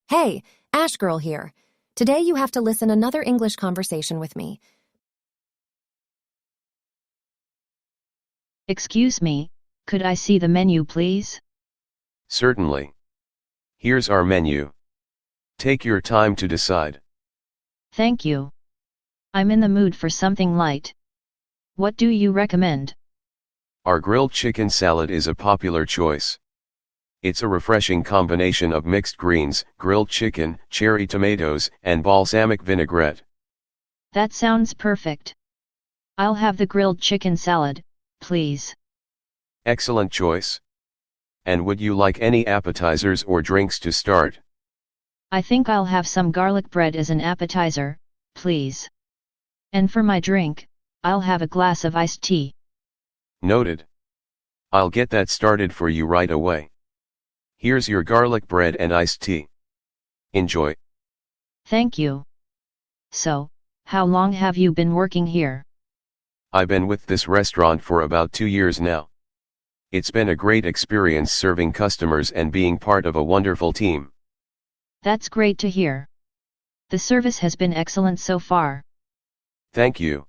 Hey, Ash Girl here. Today you have to listen another English conversation with me. Excuse me, could I see the menu please? Certainly. Here's our menu. Take your time to decide. Thank you. I'm in the mood for something light. What do you recommend? Our grilled chicken salad is a popular choice. It's a refreshing combination of mixed greens, grilled chicken, cherry tomatoes, and balsamic vinaigrette. That sounds perfect. I'll have the grilled chicken salad, please. Excellent choice. And would you like any appetizers or drinks to start? I think I'll have some garlic bread as an appetizer, please. And for my drink, I'll have a glass of iced tea. Noted. I'll get that started for you right away. Here's your garlic bread and iced tea. Enjoy. Thank you. So, how long have you been working here? I've been with this restaurant for about 2 years now. It's been a great experience serving customers and being part of a wonderful team. That's great to hear. The service has been excellent so far. Thank you.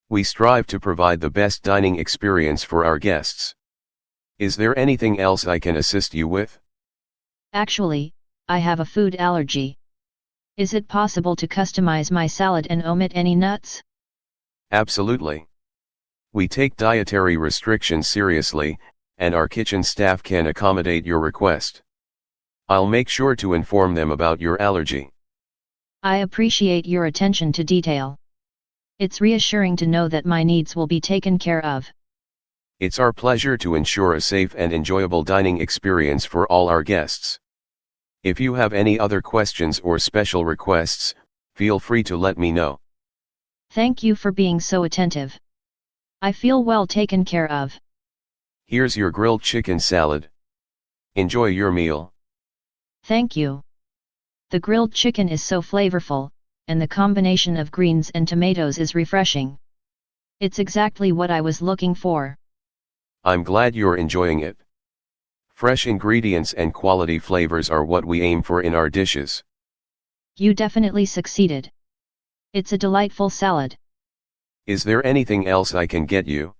We strive to provide the best dining experience for our guests. Is there anything else I can assist you with? Actually, I have a food allergy. Is it possible to customize my salad and omit any nuts? Absolutely. We take dietary restrictions seriously, and our kitchen staff can accommodate your request. I'll make sure to inform them about your allergy. I appreciate your attention to detail. It's reassuring to know that my needs will be taken care of. It's our pleasure to ensure a safe and enjoyable dining experience for all our guests. If you have any other questions or special requests, feel free to let me know. Thank you for being so attentive. I feel well taken care of. Here's your grilled chicken salad. Enjoy your meal. Thank you. The grilled chicken is so flavorful, and the combination of greens and tomatoes is refreshing. It's exactly what I was looking for. I'm glad you're enjoying it. Fresh ingredients and quality flavors are what we aim for in our dishes. You definitely succeeded. It's a delightful salad. Is there anything else I can get you?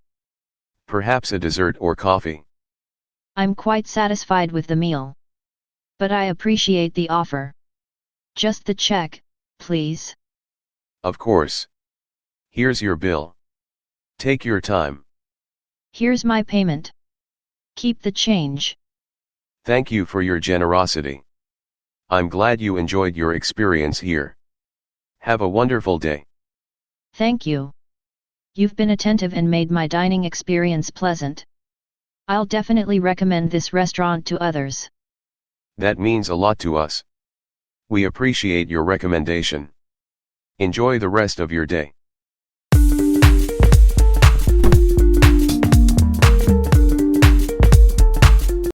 Perhaps a dessert or coffee? I'm quite satisfied with the meal. But I appreciate the offer. Just the check, please. Of course. Here's your bill. Take your time. Here's my payment. Keep the change. Thank you for your generosity. I'm glad you enjoyed your experience here. Have a wonderful day. Thank you. You've been attentive and made my dining experience pleasant. I'll definitely recommend this restaurant to others. That means a lot to us. We appreciate your recommendation. Enjoy the rest of your day.